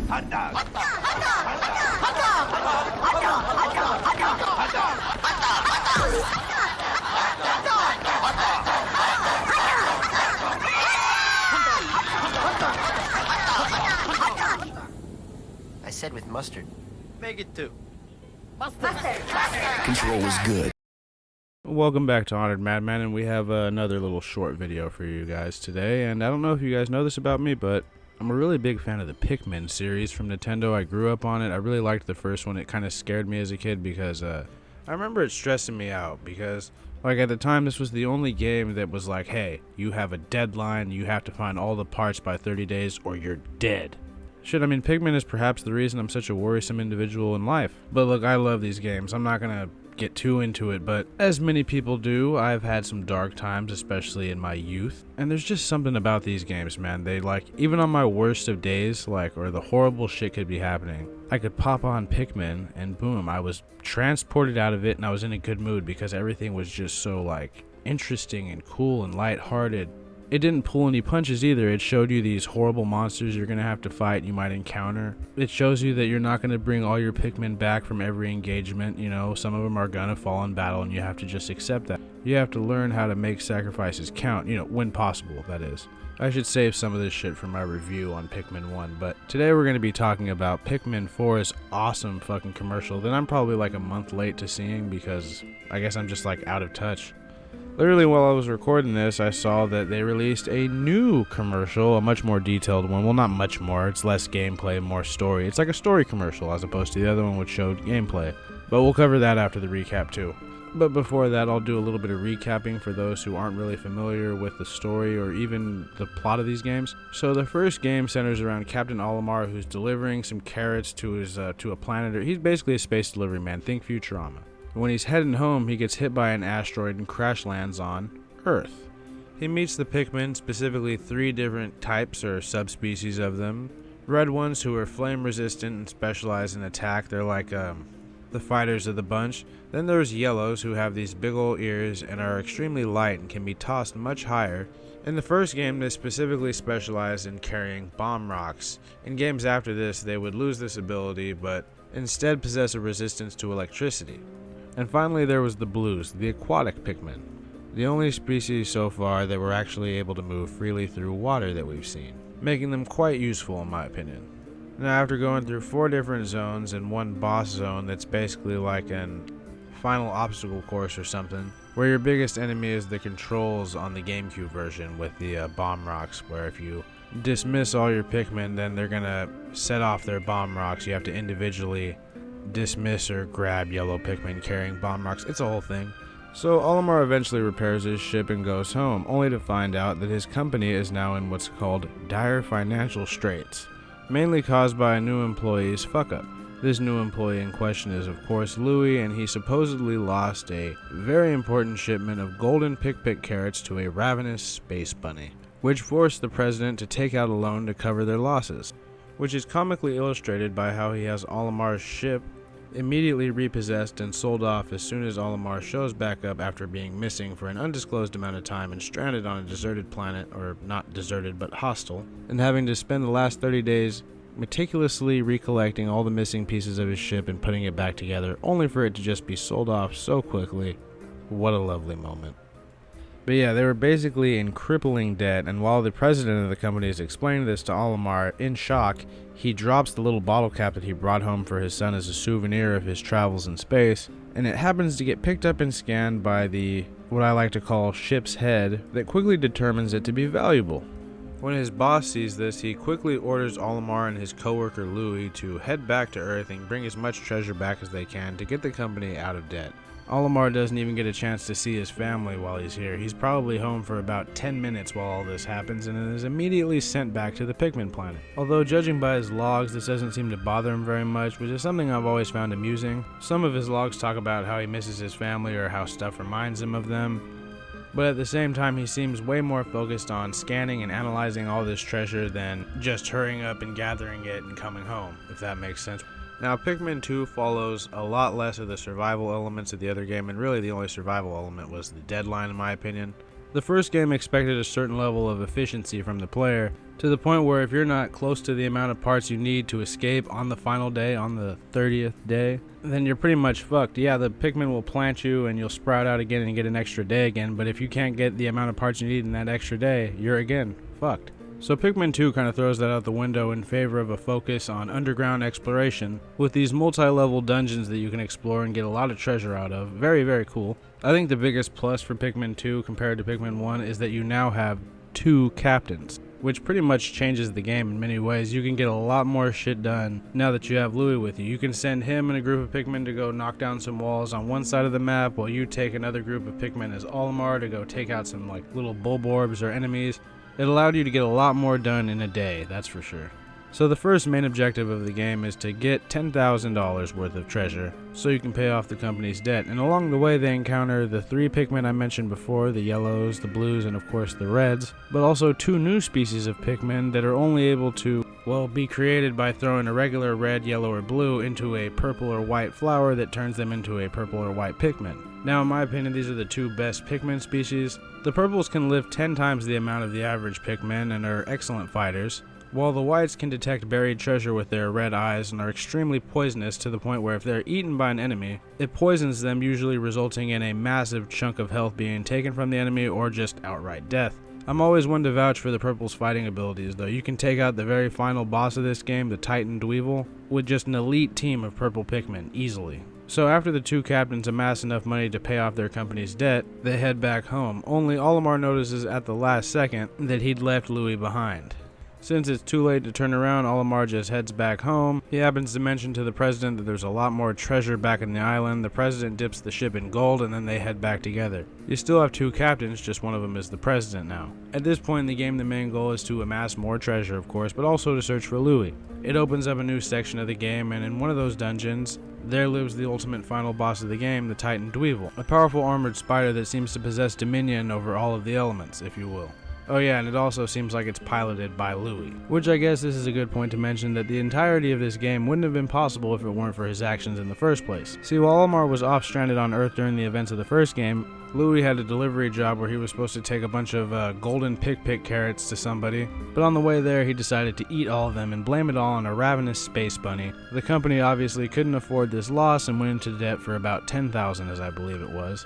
Hot dog. I said with mustard. Make it 2. Control was good. Welcome back to Honored Madman, and we have another little short video for you guys today. And I don't know if you guys know this about me, but I'm a really big fan of the Pikmin series from Nintendo. I grew up on it. I really liked the first one. It kind of scared me as a kid because I remember it stressing me out because, like, at the time this was the only game that was like, hey, you have a deadline, you have to find all the parts by 30 days or you're dead. Shit, I mean, Pikmin is perhaps the reason I'm such a worrisome individual in life. But look, I love these games. I'm not gonna get too into it, but as many people do, I've had some dark times, especially in my youth. And there's just something about these games, man. They, like, even on my worst of days, like, or the horrible shit could be happening, I could pop on Pikmin and boom, I was transported out of it and I was in a good mood because everything was just so, like, interesting and cool and lighthearted. It didn't pull any punches either. It showed you these horrible monsters you're going to have to fight, you might encounter. It shows you that you're not going to bring all your Pikmin back from every engagement. You know, some of them are going to fall in battle and you have to just accept that. You have to learn how to make sacrifices count, you know, when possible, that is. I should save some of this shit for my review on Pikmin 1, but today we're going to be talking about Pikmin 4's awesome fucking commercial that I'm probably like a month late to seeing because I guess I'm just like out of touch. Literally, while I was recording this, I saw that they released a new commercial, a much more detailed one. Well, not much more. It's less gameplay, more story. It's like a story commercial as opposed to the other one which showed gameplay. But we'll cover that after the recap too. But before that, I'll do a little bit of recapping for those who aren't really familiar with the story or even the plot of these games. So the first game centers around Captain Olimar, who's delivering some carrots to his to a planet. He's basically a space delivery man. Think Futurama. When he's heading home, he gets hit by an asteroid and crash lands on Earth. He meets the Pikmin, specifically 3 different types or subspecies of them. Red ones who are flame resistant and specialize in attack. They're like the fighters of the bunch. Then there's yellows who have these big ol' ears and are extremely light and can be tossed much higher. In the first game, they specifically specialized in carrying bomb rocks. In games after this, they would lose this ability, but instead possess a resistance to electricity. And finally, there was the blues, the aquatic Pikmin, the only species so far that were actually able to move freely through water that we've seen, making them quite useful in my opinion. Now, after going through 4 different zones and 1 boss zone that's basically like an final obstacle course or something, where your biggest enemy is the controls on the GameCube version with the bomb rocks, where if you dismiss all your Pikmin, then they're gonna set off their bomb rocks. You have to individually dismiss or grab yellow Pikmin carrying bomb rocks. It's a whole thing. So Olimar eventually repairs his ship and goes home, only to find out that his company is now in what's called dire financial straits, mainly caused by a new employee's fuck up. This new employee in question is of course Louis, and he supposedly lost a very important shipment of golden pick carrots to a ravenous space bunny, which forced the president to take out a loan to cover their losses, which is comically illustrated by how he has Olimar's ship immediately repossessed and sold off as soon as Olimar shows back up after being missing for an undisclosed amount of time and stranded on a deserted planet, or not deserted but hostile, and having to spend the last 30 days meticulously recollecting all the missing pieces of his ship and putting it back together, only for it to just be sold off so quickly. What a lovely moment. But yeah, they were basically in crippling debt, and while the president of the company is explaining this to Olimar in shock, he drops the little bottle cap that he brought home for his son as a souvenir of his travels in space, and it happens to get picked up and scanned by the, what I like to call, ship's head, that quickly determines it to be valuable. When his boss sees this, he quickly orders Olimar and his coworker Louis to head back to Earth and bring as much treasure back as they can to get the company out of debt. Olimar doesn't even get a chance to see his family while he's here. He's probably home for about 10 minutes while all this happens and is immediately sent back to the Pikmin planet. Although judging by his logs, this doesn't seem to bother him very much, which is something I've always found amusing. Some of his logs talk about how he misses his family or how stuff reminds him of them, but at the same time he seems way more focused on scanning and analyzing all this treasure than just hurrying up and gathering it and coming home, if that makes sense. Now, Pikmin 2 follows a lot less of the survival elements of the other game, and really the only survival element was the deadline in my opinion. The first game expected a certain level of efficiency from the player, to the point where if you're not close to the amount of parts you need to escape on the final day, on the 30th day, then you're pretty much fucked. Yeah, the Pikmin will plant you and you'll sprout out again and get an extra day again, but if you can't get the amount of parts you need in that extra day, you're again fucked. So Pikmin 2 kind of throws that out the window in favor of a focus on underground exploration, with these multi-level dungeons that you can explore and get a lot of treasure out of. Very, very cool. I think the biggest plus for Pikmin 2 compared to Pikmin 1 is that you now have 2 captains, which pretty much changes the game in many ways. You can get a lot more shit done now that you have Louie with you. You can send him and a group of Pikmin to go knock down some walls on one side of the map, while you take another group of Pikmin as Olimar to go take out some like little Bulborbs or enemies. It allowed you to get a lot more done in a day, that's for sure. So the first main objective of the game is to get $10,000 worth of treasure, so you can pay off the company's debt, and along the way they encounter the 3 Pikmin I mentioned before, the yellows, the blues, and of course the reds, but also 2 new species of Pikmin that are only able to, well, be created by throwing a regular red, yellow, or blue into a purple or white flower that turns them into a purple or white Pikmin. Now in my opinion these are the 2 best Pikmin species. The purples can live 10 times the amount of the average Pikmin and are excellent fighters, while the whites can detect buried treasure with their red eyes and are extremely poisonous to the point where if they're eaten by an enemy, it poisons them, usually resulting in a massive chunk of health being taken from the enemy or just outright death. I'm always one to vouch for the purple's fighting abilities though. You can take out the very final boss of this game, the Titan Dweevil, with just an elite team of purple Pikmin, easily. So after the 2 captains amass enough money to pay off their company's debt, they head back home, only Olimar notices at the last second that he'd left Louie behind. Since it's too late to turn around, Olimar just heads back home. He happens to mention to the president that there's a lot more treasure back in the island. The president dips the ship in gold and then they head back together. You still have 2 captains, just one of them is the president now. At this point in the game, the main goal is to amass more treasure, of course, but also to search for Louie. It opens up a new section of the game, and in one of those dungeons, there lives the ultimate final boss of the game, the Titan Dweevil, a powerful armored spider that seems to possess dominion over all of the elements, if you will. Oh yeah, and it also seems like it's piloted by Louie. Which I guess this is a good point to mention that the entirety of this game wouldn't have been possible if it weren't for his actions in the first place. See, while Olimar was off stranded on Earth during the events of the first game, Louie had a delivery job where he was supposed to take a bunch of golden pick carrots to somebody, but on the way there he decided to eat all of them and blame it all on a ravenous space bunny. The company obviously couldn't afford this loss and went into debt for about 10,000 as I believe it was,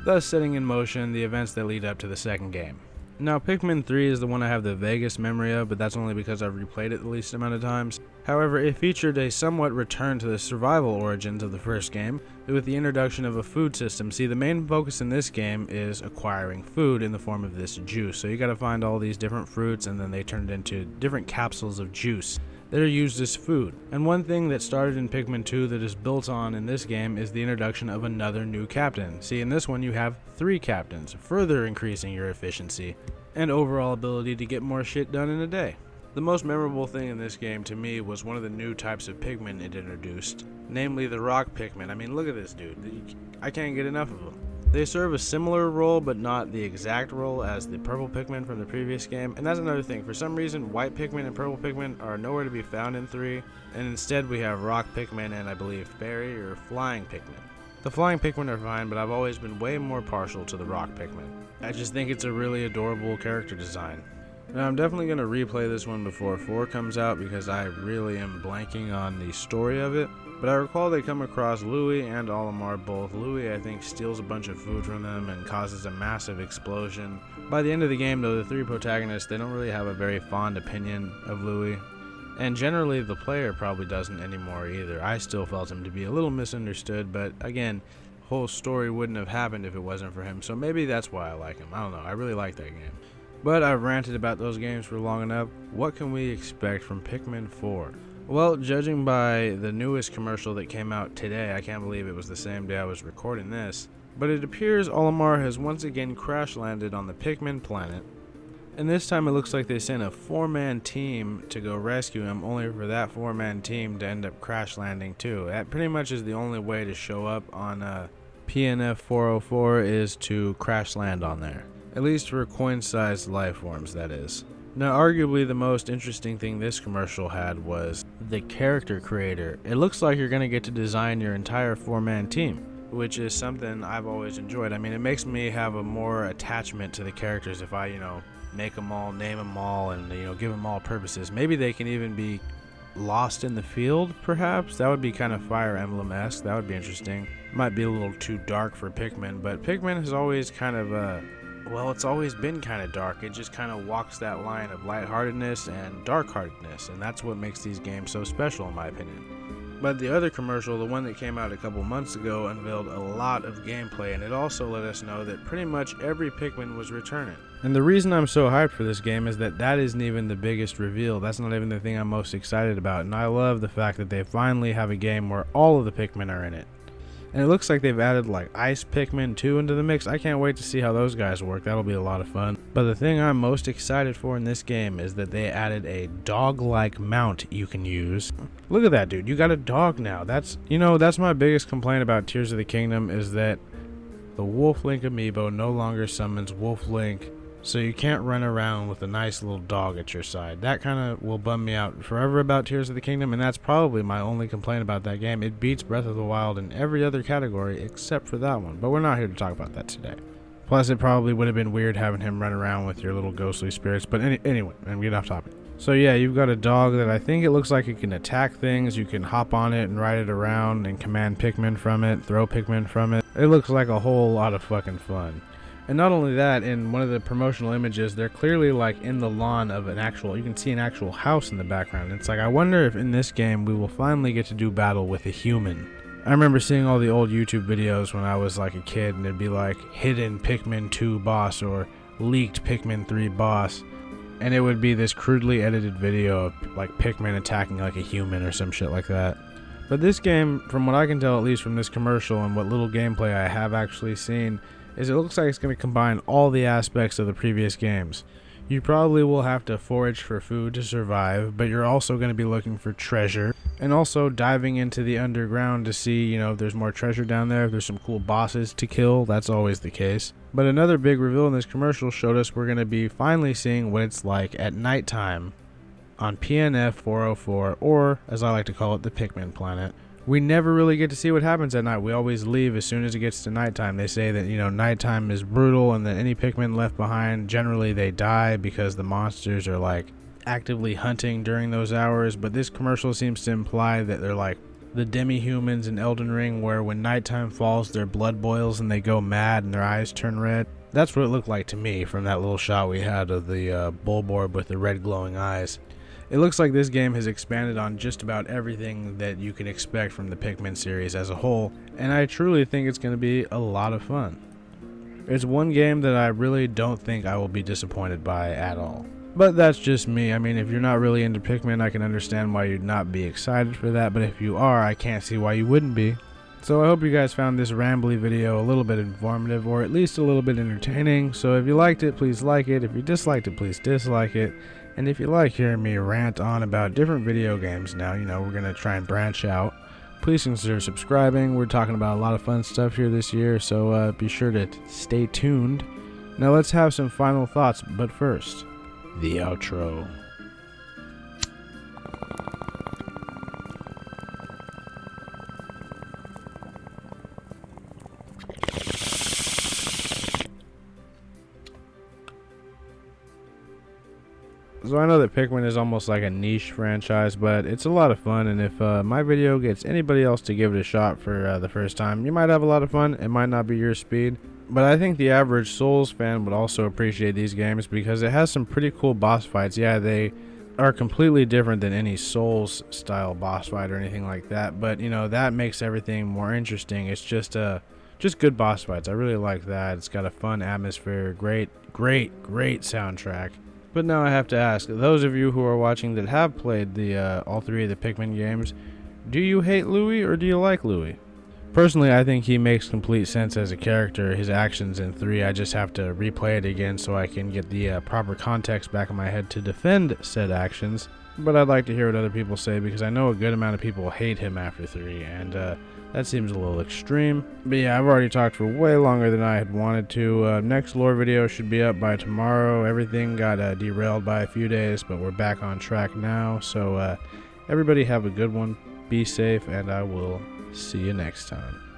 thus setting in motion the events that lead up to the second game. Now, Pikmin 3 is the one I have the vaguest memory of, but that's only because I've replayed it the least amount of times. However, it featured a somewhat return to the survival origins of the first game, with the introduction of a food system. See, the main focus in this game is acquiring food in the form of this juice. So you gotta find all these different fruits, and then they turn it into different capsules of juice that are used as food. And one thing that started in Pikmin 2 that is built on in this game is the introduction of another new captain. See, in this one you have 3 captains, further increasing your efficiency and overall ability to get more shit done in a day. The most memorable thing in this game to me was one of the new types of Pikmin it introduced, namely the rock Pikmin. I mean, look at this dude. I can't get enough of him. They serve a similar role, but not the exact role as the purple Pikmin from the previous game, and that's another thing. For some reason, white Pikmin and purple Pikmin are nowhere to be found in 3, and instead we have rock Pikmin and I believe fairy or flying Pikmin. The flying Pikmin are fine, but I've always been way more partial to the rock Pikmin. I just think it's a really adorable character design. Now, I'm definitely going to replay this one before 4 comes out because I really am blanking on the story of it. But I recall they come across Louie and Olimar both. Louie, I think, steals a bunch of food from them and causes a massive explosion. By the end of the game, though, the 3 protagonists, they don't really have a very fond opinion of Louie. And generally, the player probably doesn't anymore either. I still felt him to be a little misunderstood, but again, the whole story wouldn't have happened if it wasn't for him. So maybe that's why I like him. I don't know. I really like that game. But I've ranted about those games for long enough. What can we expect from Pikmin 4? Well, judging by the newest commercial that came out today, I can't believe it was the same day I was recording this, but it appears Olimar has once again crash landed on the Pikmin planet, and this time it looks like they sent a 4-man team to go rescue him, only for that 4-man team to end up crash landing too. That pretty much is the only way to show up on PNF 404 is to crash land on there. At least for coin-sized life forms, that is. Now, arguably the most interesting thing this commercial had was the character creator. It looks like you're going to get to design your entire 4-man team. which is something I've always enjoyed. I mean, it makes me have a more attachment to the characters if I, make them all, name them all, and, give them all purposes. Maybe they can even be lost in the field, perhaps. That would be kind of Fire Emblem-esque. That would be interesting. Might be a little too dark for Pikmin, but Pikmin has always kind of, it's always been kind of dark. It just kind of walks that line of lightheartedness and dark-heartedness, and that's what makes these games so special, in my opinion. But the other commercial, the one that came out a couple months ago, unveiled a lot of gameplay, and it also let us know that pretty much every Pikmin was returning. And the reason I'm so hyped for this game is that isn't even the biggest reveal. That's not even the thing I'm most excited about, and I love the fact that they finally have a game where all of the Pikmin are in it. And it looks like they've added like Ice Pikmin 2 into the mix. I can't wait to see how those guys work. That'll be a lot of fun. But the thing I'm most excited for in this game is that they added a dog-like mount you can use. Look at that, dude. You got a dog now. That's my biggest complaint about Tears of the Kingdom is that the Wolf Link amiibo no longer summons Wolf Link, so you can't run around with a nice little dog at your side. That kind of will bum me out forever about Tears of the Kingdom, and that's probably my only complaint about that game. It beats Breath of the Wild in every other category except for that one, but we're not here to talk about that today. Plus, it probably would have been weird having him run around with your little ghostly spirits, but anyway, I'm getting off topic. So yeah, you've got a dog that I think it looks like it can attack things. You can hop on it and ride it around and command Pikmin from it, throw Pikmin from it. It looks like a whole lot of fucking fun. And not only that, in one of the promotional images, they're clearly like in the lawn of you can see an actual house in the background. It's like, I wonder if in this game we will finally get to do battle with a human. I remember seeing all the old YouTube videos when I was like a kid, and it'd be like hidden Pikmin 2 boss or leaked Pikmin 3 boss. And it would be this crudely edited video of like Pikmin attacking like a human or some shit like that. But this game, from what I can tell, at least from this commercial and what little gameplay I have actually seen, is it looks like it's going to combine all the aspects of the previous games. You probably will have to forage for food to survive, but you're also going to be looking for treasure, and also diving into the underground to see, if there's more treasure down there, if there's some cool bosses to kill. That's always the case. But another big reveal in this commercial showed us we're going to be finally seeing what it's like at nighttime on PNF 404, or as I like to call it, the Pikmin planet. We never really get to see what happens at night. We always leave as soon as it gets to nighttime. They say that, nighttime is brutal and that any Pikmin left behind, generally they die because the monsters are like actively hunting during those hours. But this commercial seems to imply that they're like the demi-humans in Elden Ring, where when nighttime falls, their blood boils and they go mad and their eyes turn red. That's what it looked like to me from that little shot we had of the Bulborb with the red glowing eyes. It looks like this game has expanded on just about everything that you can expect from the Pikmin series as a whole, and I truly think it's going to be a lot of fun. It's one game that I really don't think I will be disappointed by at all. But that's just me. I mean, if you're not really into Pikmin, I can understand why you'd not be excited for that, but if you are, I can't see why you wouldn't be. So I hope you guys found this rambly video a little bit informative, or at least a little bit entertaining. So if you liked it, please like it. If you disliked it, please dislike it. And if you like hearing me rant on about different video games now, we're going to try and branch out, please consider subscribing. We're talking about a lot of fun stuff here this year, so be sure to stay tuned. Now let's have some final thoughts, but first, the outro. So I know that Pikmin is almost like a niche franchise, but it's a lot of fun, and if my video gets anybody else to give it a shot for the first time, you might have a lot of fun. It might not be your speed, but I think the average Souls fan would also appreciate these games because it has some pretty cool boss fights. Yeah, they are completely different than any Souls style boss fight or anything like that, but that makes everything more interesting. It's just good boss fights. I really like that. It's got a fun atmosphere, great soundtrack. But now I have to ask, those of you who are watching that have played the all three of the Pikmin games, do you hate Louie or do you like Louie? Personally, I think he makes complete sense as a character. His actions in 3, I just have to replay it again so I can get the proper context back in my head to defend said actions. But I'd like to hear what other people say because I know a good amount of people hate him after 3, and that seems a little extreme. But yeah, I've already talked for way longer than I had wanted to. Next lore video should be up by tomorrow. Everything got derailed by a few days, but we're back on track now. So everybody have a good one, be safe, and I will see you next time.